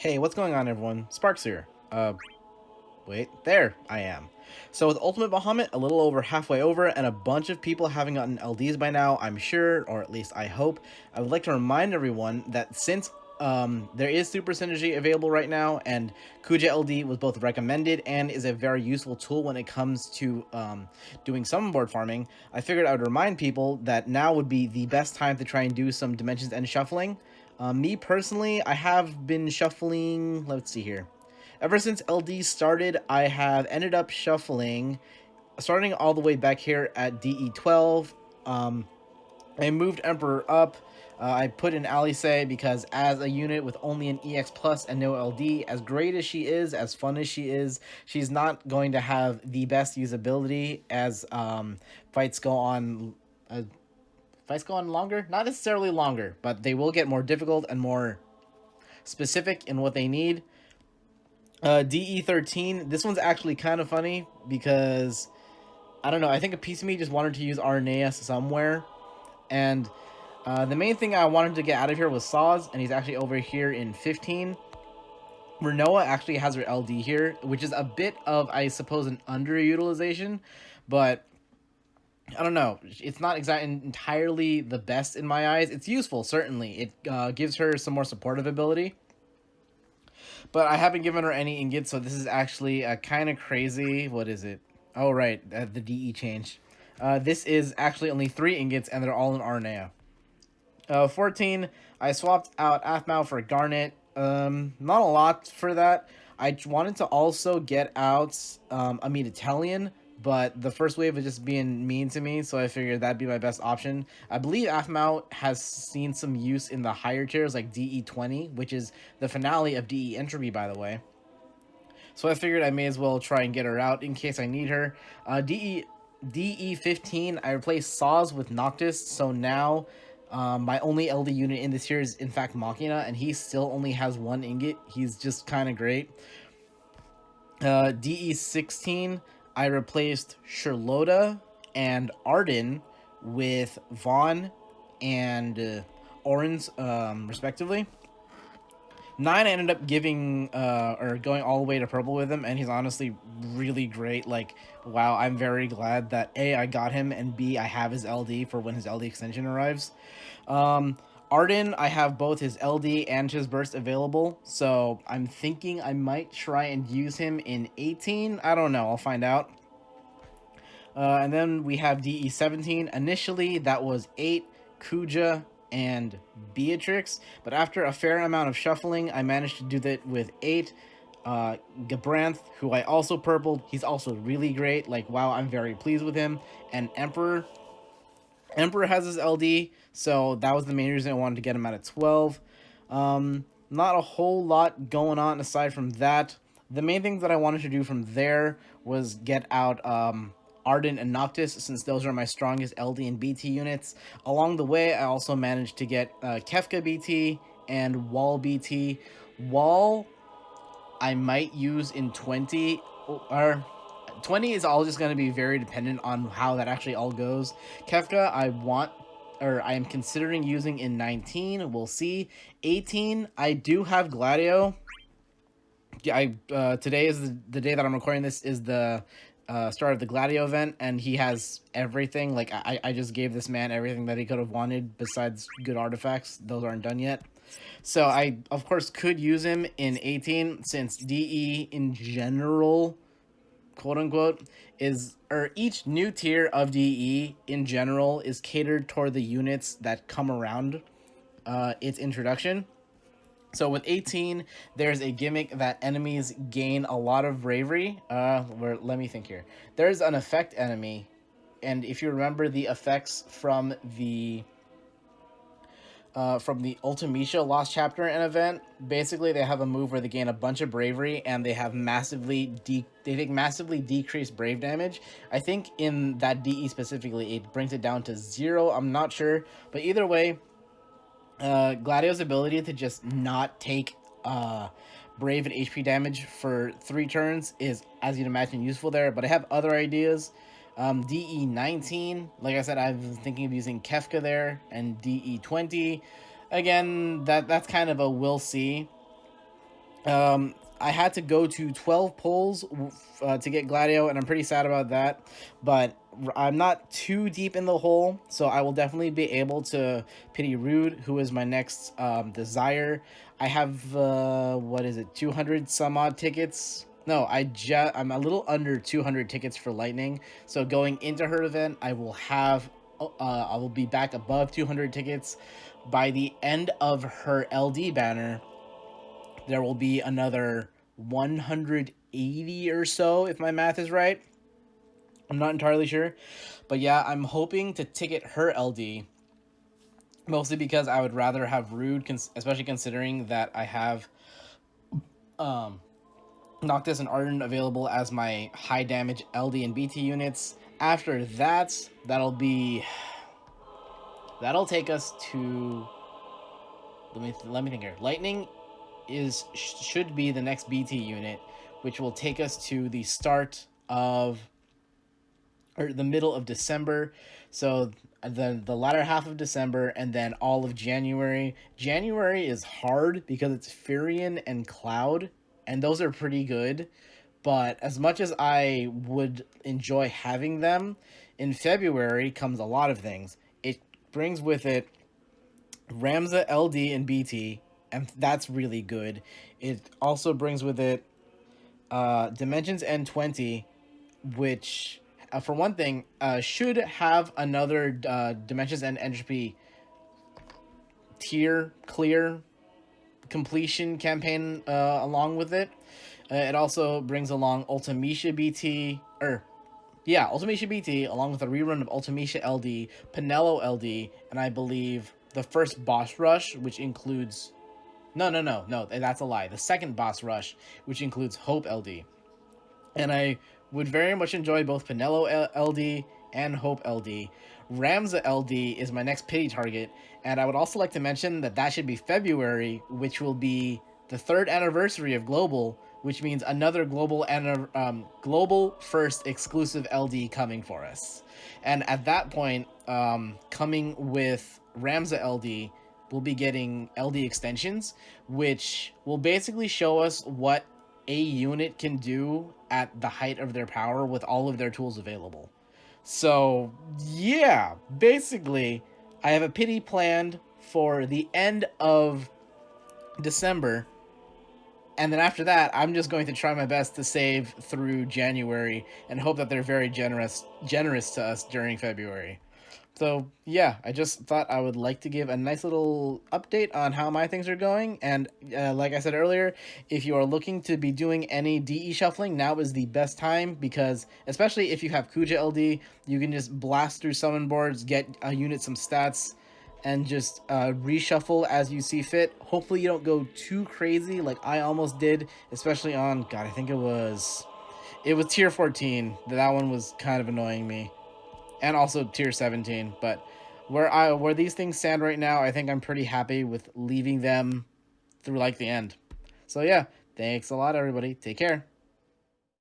Hey, what's going on, everyone? Sparks here. Wait, there I am. So with Ultimate Bahamut a little over halfway over and a bunch of people having gotten LDs by now, I'm sure, or at least I hope, I would like to remind everyone that since there is Super Synergy available right now, and Kuja LD was both recommended and is a very useful tool when it comes to doing summon board farming, I figured I would remind people that now would be the best time to try and do some Dimensions End shuffling. Me personally, I have been shuffling, let's see here. Ever since LD started, I have ended up shuffling, starting all the way back here at DE12. I moved Emperor up. I put in Alice because as a unit with only an EX plus and no LD, as great as she is, as fun as she is, she's not going to have the best usability as fights go on. Fights go on longer, not necessarily longer, but they will get more difficult and more specific in what they need. DE13, this one's actually kind of funny because, I don't know, I think a piece of me just wanted to use Arneas somewhere, and the main thing I wanted to get out of here was Saz, and he's actually over here in 15. Renoa actually has her LD here, which is a bit of, I suppose, an underutilization, but I don't know. It's not exactly entirely the best in my eyes. It's useful, certainly. It gives her some more supportive ability. But I haven't given her any ingots, so this is actually kind of crazy. What is it? Oh, right. The DE change. This is actually only 3 ingots, and they're all in Arnea. 14, I swapped out Aphmau for Garnet. Not a lot for that. I wanted to also get out a Metatelian, but the first wave was just being mean to me, so I figured that'd be my best option. I believe Aphmau has seen some use in the higher tiers, like DE20, which is the finale of DE Entropy, by the way. So I figured I may as well try and get her out in case I need her. DE15, I replaced Saz with Noctis, so now my only LD unit in this here is, in fact, Machina, and he still only has 1 ingot. He's just kind of great. DE16, I replaced Charlotta and Arden with Vaughn and Orange, respectively. 9, I ended up giving, or going all the way to purple with him, and he's honestly really great. Like, wow, I'm very glad that A, I got him, and B, I have his LD for when his LD extension arrives. Arden, I have both his LD and his burst available, so I'm thinking I might try and use him in 18. I don't know, I'll find out. And then we have DE17. Initially, that was 8, Kuja, and Beatrix, but after a fair amount of shuffling, I managed to do that with 8. Gabranth, who I also purpled, he's also really great. Like, wow, I'm very pleased with him. And Emperor has his LD, so that was the main reason I wanted to get him out at 12. Not a whole lot going on aside from that. The main thing that I wanted to do from there was get out Arden and Noctis, since those are my strongest LD and BT units. Along the way, I also managed to get Kefka BT and Wall BT. Wall, I might use in 20, or 20 is all just going to be very dependent on how that actually all goes. Kefka, I am considering using in 19. We'll see. 18, I do have Gladio. Today is the day that I'm recording this is the start of the Gladio event, and he has everything. Like, I just gave this man everything that he could have wanted besides good artifacts. Those aren't done yet. So I, of course, could use him in 18, since DE in general, quote unquote, or each new tier of DE in general is catered toward the units that come around its introduction. So with 18, there's a gimmick that enemies gain a lot of bravery. Let me think here. There's an effect enemy, and if you remember the effects from the Ultimecia Lost Chapter and event, basically they have a move where they gain a bunch of bravery and they have they take massively decreased brave damage. I think in that DE specifically, it brings it down to 0. I'm not sure, but either way, Gladio's ability to just not take brave and HP damage for 3 turns is, as you'd imagine, useful there. But I have other ideas. DE19, like I said, I've been thinking of using Kefka there, and DE20, again, that's kind of a we'll see. I had to go to 12 polls to get Gladio, and I'm pretty sad about that. But I'm not too deep in the hole, so I will definitely be able to pity Rude, who is my next desire. I have, what is it, 200 some odd tickets? No, I'm a little under 200 tickets for Lightning. So going into her event, I will be back above 200 tickets. By the end of her LD banner, there will be another 180 or so, if my math is right. I'm not entirely sure. But yeah, I'm hoping to ticket her LD, mostly because I would rather have Rude, especially considering that I have Noctis and Arden available as my high damage LD and BT units. After that, that'll take us to, let me think here. Lightning should be the next BT unit, which will take us to the start of, or the middle of December. So the latter half of December and then all of January. January is hard because it's Furion and Cloud, and those are pretty good. But as much as I would enjoy having them, in February comes a lot of things. It brings with it Ramza LD and BT, and that's really good. It also brings with it Dimensions N20, which, for one thing, should have another Dimensions and Entropy tier clear completion campaign along with it. It also brings along Ultimecia BT, Ultimecia BT, along with a rerun of Ultimecia LD, Pinello LD, and I believe the first boss rush, which includes... No, that's a lie. The second boss rush, which includes Hope LD. And I would very much enjoy both Pinello LD and Hope LD. Ramza LD is my next pity target, and I would also like to mention that should be February, which will be the 3rd anniversary of Global, which means another global first exclusive LD coming for us. And at that point, coming with Ramza LD, we'll be getting LD extensions, which will basically show us what a unit can do at the height of their power with all of their tools available. So, yeah, basically, I have a pity planned for the end of December, and then after that, I'm just going to try my best to save through January and hope that they're very generous to us during February. So, yeah, I just thought I would like to give a nice little update on how my things are going. And like I said earlier, if you are looking to be doing any DE shuffling, now is the best time, because especially if you have Kuja LD, you can just blast through summon boards, get a unit some stats, and just reshuffle as you see fit. Hopefully you don't go too crazy like I almost did, especially on, God, I think it was tier 14. That one was kind of annoying me. And also tier 17, but where these things stand right now, I think I'm pretty happy with leaving them through like the end. So yeah, thanks a lot, everybody. Take care.